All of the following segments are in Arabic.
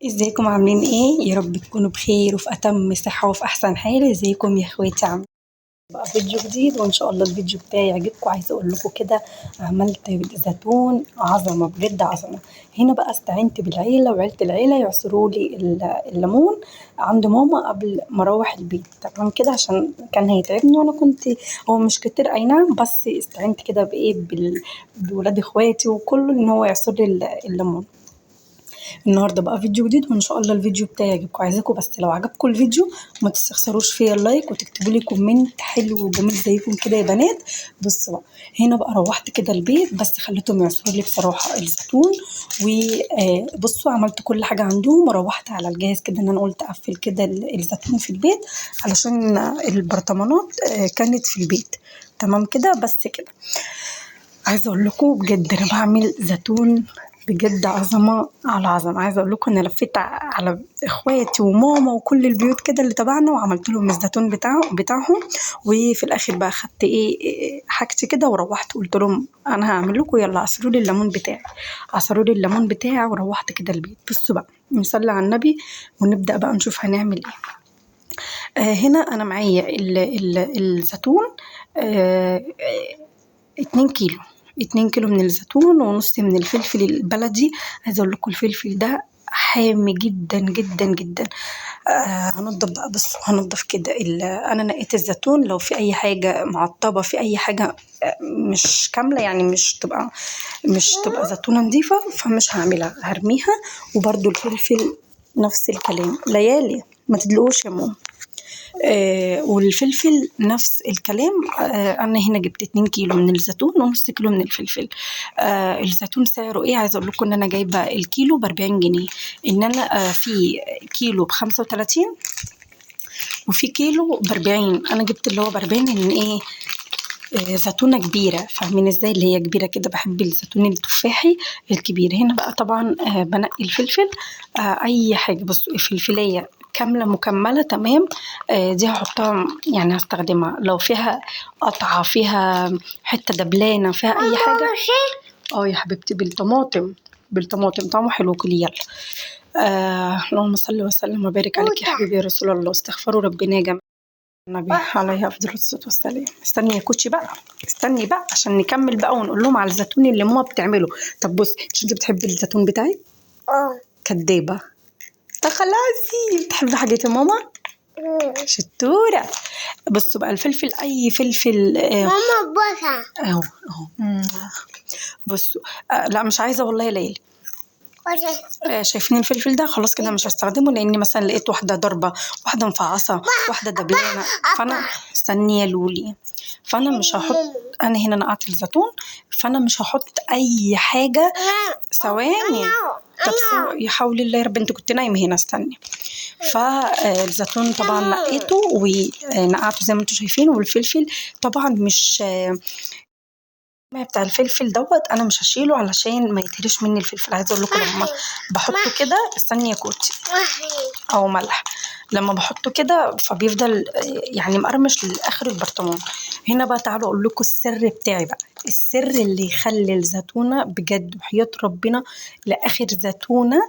ازيكم عاملين ايه؟ يا رب تكونوا بخير وفي اتم صحة وفي احسن حال. ازيكم يا اخواتي؟ عاملين بقى فيديو جديد وان شاء الله الفيديو بتاعي يعجبكم. عايزه اقول لكم كده، عملت زيتون عظمه بجد عظمه. هنا بقى استعنت بالعيله وعيله العيله يعصروا لي الليمون عند ماما قبل ما اروح البيت، تمام كده، عشان كان هيتعبني وانا كنت، هو مش كتير اي نعم، بس استعنت كده بايه بولاد اخواتي وكله ان هو يعصر لي الليمون. النهارده بقى فيديو جديد وان شاء الله الفيديو بتاعي يعجبكم. عايزاكم بس لو عجبكم الفيديو ما تستخسروش فيا اللايك وتكتبوا لي كومنت حلو وجميل زيكم كده يا بنات. بصوا بقى، هنا بقى روحت كده البيت بس خليتهم يعصروا لي بصراحه الزيتون. وبصوا عملت كل حاجه عندهم وروحت على الجهاز كده، ان انا قلت اقفل كده الزيتون في البيت علشان البرطمانات كانت في البيت، تمام كده. بس كده عايزه اقول لكم بجد انا بعمل زيتون بجد عظمه على عظمه. عايزه اقول لكم انا لفيت على اخواتي وماما وكل البيوت كده اللي تبعنا وعملت لهم الزيتون بتاعهم. وفي الاخر بقى خدت حاجتي كده وروحت قلت لهم انا هعمل لكم، يلا عصروا لي الليمون بتاعي. عصروا لي الليمون بتاعي وروحت كده البيت. بصوا بقى، نصلي على النبي ونبدا بقى نشوف هنعمل ايه. هنا انا معايا الزيتون، 2 كيلو. 2 كيلو من الزيتون ونص من الفلفل البلدي. عايزه اقول لكم الفلفل ده حامي جدا جدا جدا. هنضف بقى، بص هنضف كده انا نقيت الزيتون، لو في اي حاجه معطبه، في اي حاجه مش كامله، يعني مش تبقى زيتونه نظيفه، فمش هعملها، هرميها. وبرده الفلفل نفس الكلام، ليالي ما تدلقوش يا ماما. والفلفل نفس الكلام. انا هنا جبت 2 كيلو من الزيتون ونص كيلو من الفلفل. الزيتون سعره ايه؟ عايزه اقول لكم ان انا جايبه الكيلو ب40 جنيه، ان انا في كيلو ب35 وفي كيلو ب40. انا جبت اللي هو ب40 ان ايه، زيتونه كبيره، فاهمين ازاي؟ اللي هي كبيره كده، بحب الزيتون التفاحي الكبير. هنا بقى طبعا بنقي الفلفل، اي حاجه. بصوا الفلفليه كامله مكمله تمام، دي هحطها يعني هستخدمها. لو فيها قطعه، فيها حته دبلانه، فيها اي حاجه. يا حبيبتي بالطماطم، بالطماطم طعمه حلو، كلي يلا. اللهم صل وسلم وبارك عليك يا حبيبي يا رسول الله. استغفروا ربنا يا جماعه، النبي عليه افضل الصلاه والسلام. استني يا كوتشي بقى، استني بقى عشان نكمل بقى ونقول لهم على الزيتون اللي ماما بتعمله. طب بصي، مش انت بتحبي الزيتون بتاعي؟ كدابه. خلاصي بتحبي حاجات ماما؟ شطوره. بصوا بقى الفلفل، اي فلفل ماما بوسه اهو. بصوا، لا مش عايزه والله يا ليلى. شايفين الفلفل ده؟ خلاص كده مش هستخدمه، لاني مثلا لقيت واحده ضربه، واحده مفعصه، واحده دبلانه، فانا استني يا لولي. فانا مش هحط، انا هنا نقعت الزيتون، فانا مش هحط اي حاجه. ثواني. طب يا حول الله يا رب، انت كنت نايمه هنا، استني. فالزيتون طبعا نقيته ونقعته زي ما انتم شايفين، والفلفل طبعا مش بتاع الفلفل دوت انا مش هشيله علشان ما يتهرش مني الفلفل. عايزه اقول لكم لما بحطه كده، استني يا كوتي، او ملح، لما بحطه كده فبيفضل يعني مقرمش لاخر البرطمان. هنا بقى تعالوا اقول لكم السر بتاعي بقى، السر اللي يخلي الزيتونه بجد وحياة ربنا لاخر زيتونه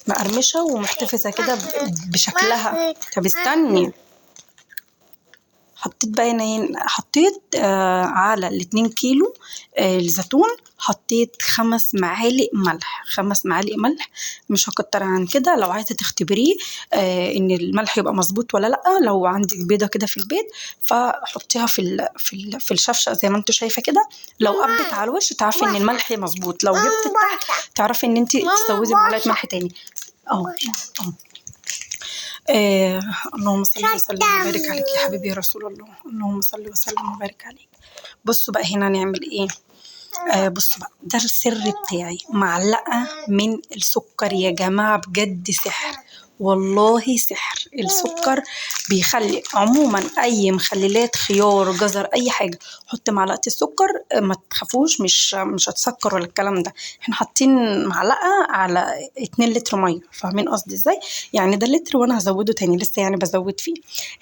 مقرمشه ومحتفظه كده بشكلها. طب استني. حطيت بقى حطيت على ال2 كيلو الزيتون، حطيت 5 معالق ملح. 5 معالق ملح، مش هكتر عن كده. لو عايزه تختبريه ان الملح يبقى مظبوط ولا لا، لو عندك بيضه كده في البيت فحطيها في الشفشه زي ما انت شايفه كده. لو قبت على الوش تعرفي ان الملح مظبوط، لو جبت تحت تعرفي ان انت تزودي معلقه ملح تاني. اه اللهم صل وسلم وبارك عليك يا حبيبي يا رسول الله. اللهم صل وسلم وبارك عليك. بصوا بقى هنا نعمل ايه. بصوا بقى، ده السر بتاعي، معلقه من السكر يا جماعه، بجد سحر، والله سحر. السكر بيخلي عموما اي مخللات، خيار، جزر، اي حاجه، حط معلقه السكر، ما تخافوش، مش هتسكر ولا الكلام ده. احنا حاطين معلقه على 2 لتر ميه، فاهمين قصدي ازاي؟ يعني ده لتر وانا هزوده تاني لسه، يعني بزود فيه.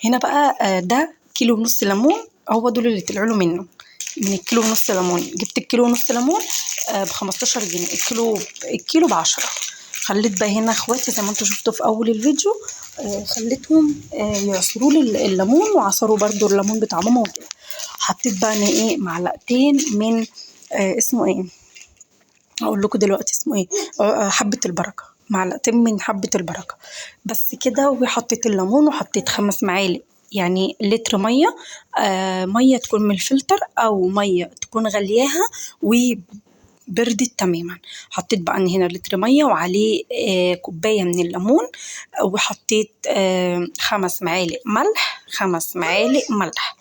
هنا بقى ده كيلو ونص ليمون، هو دول اللي طلعوا له منه. من الكيلو ونص ليمون جبت الكيلو ونص ليمون ب15 جنيه، الكيلو ب10. خليت بقى هنا اخواتي زي ما انتوا شفتوا في اول الفيديو، خليتهم يعصروا لي الليمون، وعصروا برضو الليمون بتاع ماما وكده. حطيت بقى انا ايه معلقتين من اسمه ايه، اقول لكم دلوقتي اسمه ايه، حبة البركة، معلقتين من حبة البركة بس كده. وحطيت الليمون وحطيت 5 معالق يعني لتر مية، مية تكون من الفلتر او مية تكون غلياها وبردت تماما. حطيت بقى هنا لتر مية وعليه كوباية من الليمون، وحطيت 5 معالق ملح، 5 معالق ملح،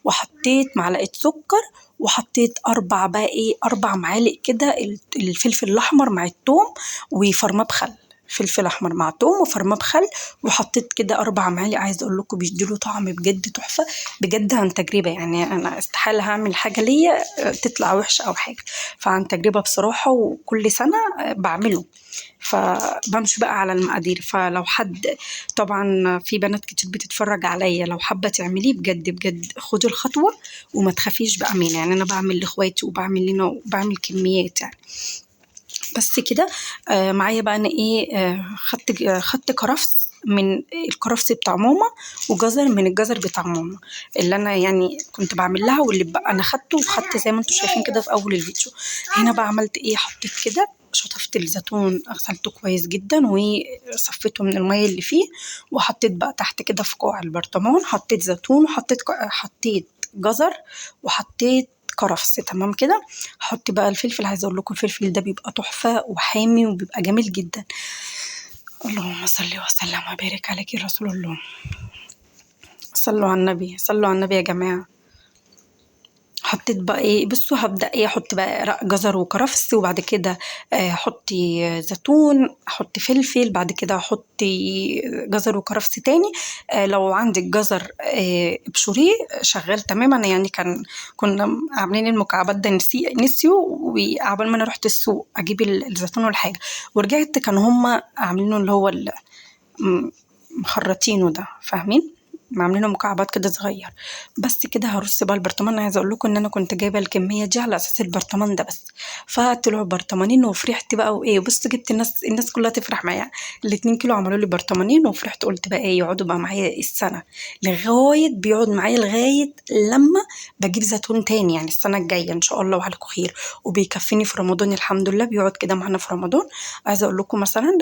وحطيت معلقة سكر، وحطيت 4 معالق كده الفلفل الأحمر مع التوم وفرماه بخل، فلفل أحمر مع توم وفرماه بخل. وحطيت كده 4 معالق، عايزة أقول لكم بيديله طعم بجد تحفة بجد عن تجربة. يعني أنا استحالة هعمل حاجة ليا تطلع وحشة أو حاجة، فعن تجربة بصراحة، وكل سنة بعمله. فبمشي بقى على المقادير. فلو حد، طبعا في بنات كتير بتتفرج عليا، لو حابة تعمليه بجد بجد خدي الخطوة وما تخافيش بأمانة. يعني أنا بعمل لإخواتي وبعمل لنا وبعمل كميات يعني. بس كده معايا بقى أنا إيه، خدت كرفس من الكرفس بتاع ماما، وجزر من الجزر بتاع ماما اللي انا يعني كنت بعمل لها، واللي بقى انا خدته، وخدت زي ما انتم شايفين كده في اول الفيديو. هنا بقى عملت ايه، حطيت كده شطفت الزيتون، غسلته كويس جدا وصفيته من المية اللي فيه، وحطيت بقى تحت كده في قاع البرطمان، حطيت زيتون حطيت جزر، وحطيت كرفس. تمام كده. حط بقى الفلفل، عايزه اقول لكم الفلفل ده بيبقى تحفه وحامي وبيبقى جميل جدا. اللهم صل وسلم وبارك عليك يا رسول الله. صلوا على النبي، صلوا على النبي يا جماعه. حطيت بقى ايه، بصوا هبدأ ايه، احط بقى جزر وكرفس، وبعد كده احطي زيتون، احط فلفل، بعد كده احطي جزر وكرفس تاني. لو عندك جزر ابشريه شغال تماما. يعني كنا عاملين المكعبات ده نسيوا، وعبال ما انا رحت السوق اجيب الزيتون والحاجه، ورجعت كانوا هما عاملينه اللي هو مخرطينه ده، فاهمين، عاملينه مكعبات كده صغير. بس كده هرص بقى البرطمان. عايزه اقول لكم ان انا كنت جايبه الكميه دي على اساس البرطمان ده بس، فطلعوا برطمانين وفرحت بقى. وايه، بص جبت الناس كلها تفرح معايا. ال2 كيلو عملوا لي برطمانين، وفرحت قلت بقى ايه، يقعدوا بقى معايا السنه، بيقعد معايا لغايه لما بجيب زيتون تاني، يعني السنه الجايه ان شاء الله وعليكم خير. وبيكفيني في رمضان الحمد لله، بيقعد كده معانا في رمضان. عايزه اقول لكم مثلا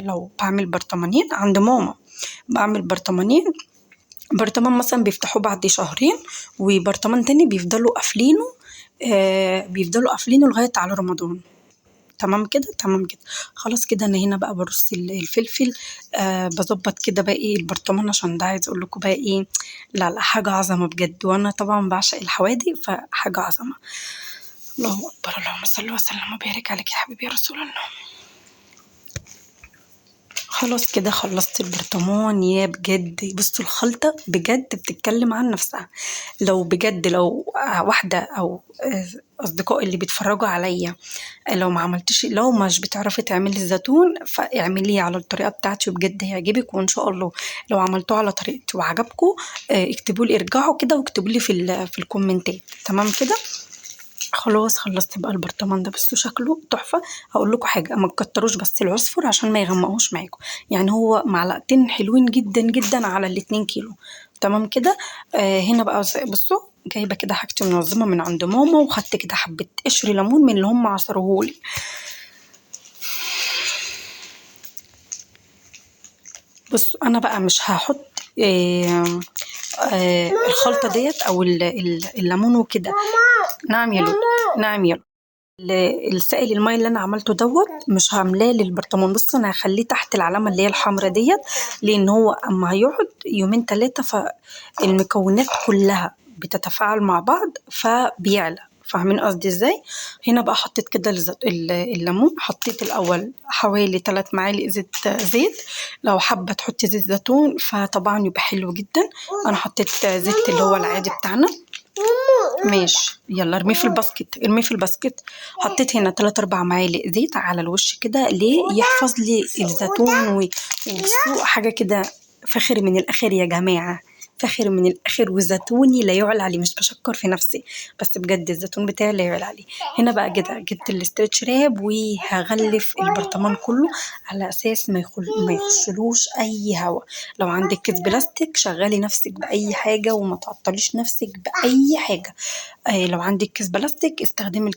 لو بعمل برطمانين عند ماما، بعمل برطمان مثلا بيفتحوه بعد شهرين، وبرطمان تاني بيفضلوا قافلينه لغاية على رمضان. تمام كده، تمام كده. خلاص كده انا هنا بقى برص الفلفل، بظبط كده بقى ايه البرطمان، عشان ده عايز اقول لكم بقى ايه، لا لا حاجة عظمة بجد. وانا طبعا بعشق الحوادق، فحاجة عظمة. الله اكبر، اللهم صل وسلم وبارك عليك يا حبيبي يا رسول الله. خلاص كده خلصت البرطمان. يا بجد بصوا الخلطة بجد بتتكلم عن نفسها. لو بجد لو واحدة أو أصدقائي اللي بيتفرجوا عليا، لو مش بتعرفي تعملي الزيتون، فاعمليه على الطريقة بتاعتي وبجد هيعجبك. وإن شاء الله لو عملتوه على طريقتي وعجبكم، اكتبوا لي، ارجعوا كده واكتبوا لي في الكومنتات. تمام كده. خلاص خلصت بقى البرطمان ده، بصوا شكله تحفة. هقول لكم حاجة، ما تكتروش بس العصفر عشان ما يغمقوش معاكم. يعني هو معلقتين حلوين جدا جدا على ال2 كيلو. تمام كده. هنا بقى بصوا جايبة كده حاجتي منظمة من عند ماما، وخدت كده حبة قشر ليمون من اللي هم عصروهولي. بصوا انا بقى مش هحط الخلطة ديت او الليمون وكده. نعم يا لولو، نعم يا لولو. السائل الماء اللي انا عملته دوت مش هعملاه للبرطمان. بص انا هخليه تحت العلامه اللي هي الحمراء ديت، لان هو اما هيقعد يومين 3 فالمكونات كلها بتتفاعل مع بعض فبيعلى. فاهمين قصدي ازاي؟ هنا بقى حطيت كده الليمون. حطيت الاول حوالي 3 معالق زيت. لو حابه تحطي زيت زيتون فطبعا يبقى حلو جدا. انا حطيت زيت اللي هو العادي بتاعنا. ماشي، يلا ارميه في الباسكت، ارميه في الباسكت. حطيت هنا 3 4 معالق زيت على الوش كده، ليه؟ يحفظ لي الزيتون وبصوا حاجة كده فاخر من الآخر يا جماعة. فاخر من الاخر، وزيتوني لا يعلى عليه، مش بشكر في نفسي بس بجد الزيتون بتاعي لا يعلى عليه. هنا بقى كده جبت الاسترتش راب وهغلف البرطمان كله على اساس ما يخشلوش اي هوا. لو عندك كيس بلاستيك شغلي نفسك باي حاجه وما تعطليش نفسك باي حاجه. لو عندك كيس بلاستيك استخدمي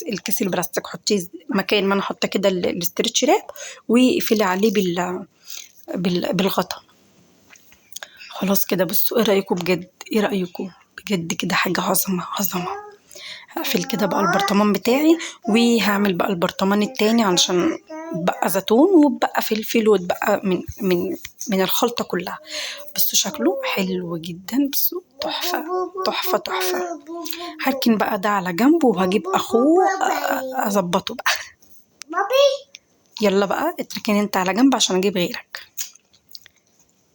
الكيس البلاستيك، حطيه مكان ما انا حاطه كده الاسترتش راب، واقفلي عليه بالغطا. خلاص كده بصوا ايه رأيكم بجد، ايه رأيكم بجد كده حاجة عظمة عظمة. هقفل كده بقى البرطمان بتاعي، وهعمل بقى البرطمان التاني علشان بقى زيتون وبقى فلفل وبقى من الخلطة كلها. بصوا شكله حلو جدا، بصوا تحفة تحفة تحفة. هركن بقى ده على جنب وهجيب اخوه اظبطه بقى. يلا بقى اتركن انت على جنب عشان اجيب غيرك.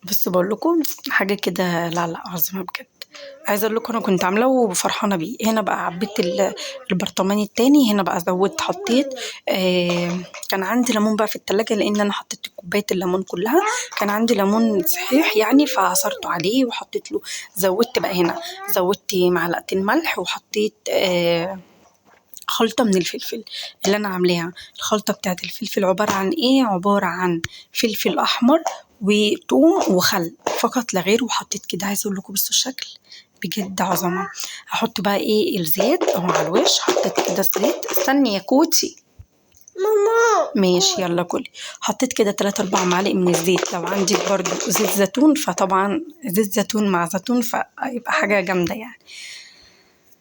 بس بقول لكم حاجه كده، لا لا عظيمه بجد. عايزه اقول لكم انا كنت عاملاه وفرحانه بيه. هنا بقى عبيت البرطمان التاني، هنا بقى زودت حطيت كان عندي ليمون بقى في التلاجة، لان انا حطيت كوبايه الليمون كلها. كان عندي ليمون صحيح يعني فعصرته عليه وحطيت له. زودت بقى هنا، زودت معلقتين ملح وحطيت خلطة من الفلفل اللي أنا عاملاها. الخلطة بتاعت الفلفل عبارة عن إيه؟ عبارة عن فلفل أحمر وثوم وخل فقط لا غير. وحطيت كده، عايزة أقول لكم بصوا الشكل بجد عظمة. هحط بقى إيه الزيت أو مع الوش. حطيت كده الزيت، استني يا كوتي ماشي يلا كلي. حطيت كده 3-4 معالق من الزيت. لو عندك برضو زيت زيتون فطبعا زيت زيتون مع زيتون فيبقى حاجة جامدة يعني.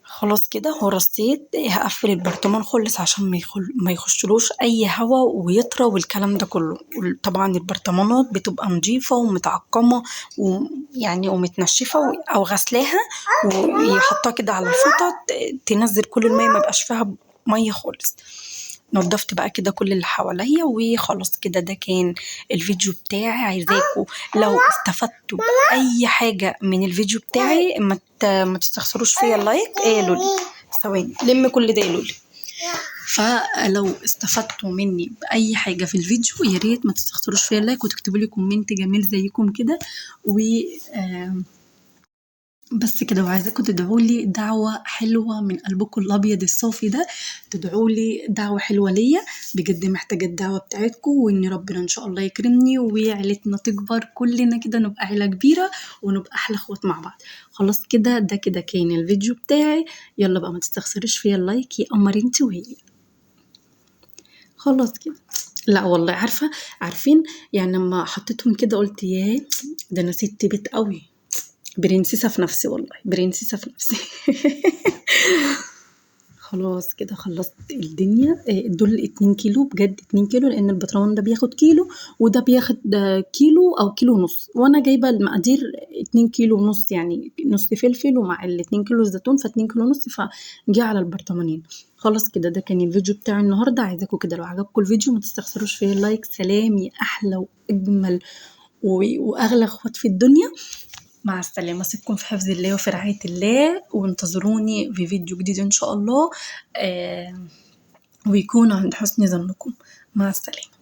خلاص كده ورصيت. هقفل البرطمان خالص عشان ما يخشلوش اي هوا ويطرى والكلام ده كله. طبعا البرطمانات بتبقى نظيفه ومتعقمه ويعني ومتنشفه او غسلاها ويحطها كده على الفوطه تنزل كل الميه، ما يبقاش فيها ميه خالص. نضفت بقى كده كل اللي حواليا وخلاص كده. ده كان الفيديو بتاعي. عايزاكم لو استفدتوا بأي حاجة من الفيديو بتاعي ما تستخسروش فيا اللايك. ايه يا لولي ثواني لم كل ده يا لولي. فلو استفدتوا مني بأي حاجة في الفيديو يا ريت ما تستخسروش فيا اللايك وتكتبوا لي كومنت جميل زيكم كده بس كده. وعايزاكم تدعوا لي دعوة حلوة من قلبكم الأبيض الصافي ده. تدعوا لي دعوة حلوة ليا بجد، محتاجة الدعوة بتاعتكم، وإن ربنا إن شاء الله يكرمني وعيلتنا تكبر كلنا كده نبقى عيلة كبيرة ونبقى أحلى أخوات مع بعض. خلاص كده ده كده كان الفيديو بتاعي. يلا بقى ما تستخسرش فيا اللايك يا قمر انت وهي. خلاص كده. لا والله عارفين يعني لما حطيتهم كده قلت ياه ده أنا ست بيت قوي، برنسيسة في نفسي والله، برنسيسة في نفسي. خلاص كده خلصت الدنيا. دول 2 كيلو بجد، 2 كيلو، لان البطرمان ده بياخد كيلو وده بياخد كيلو او كيلو ونص، وانا جايبه المقادير 2 كيلو ونص يعني نص فلفل ومع ال2 كيلو زيتون ف2 كيلو ونص فجه على البرطمانين. خلاص كده ده كان الفيديو بتاع النهارده. عايزاكم كده لو عجبكم الفيديو ما تستخسروش فيه اللايك. سلام يا احلى واجمل واغلى اخوات في الدنيا. مع السلامة، أسيبكم في حفظ الله وفي رعاية الله، وانتظروني في فيديو جديد إن شاء الله ويكون عند حسن ظنكم. مع السلامة.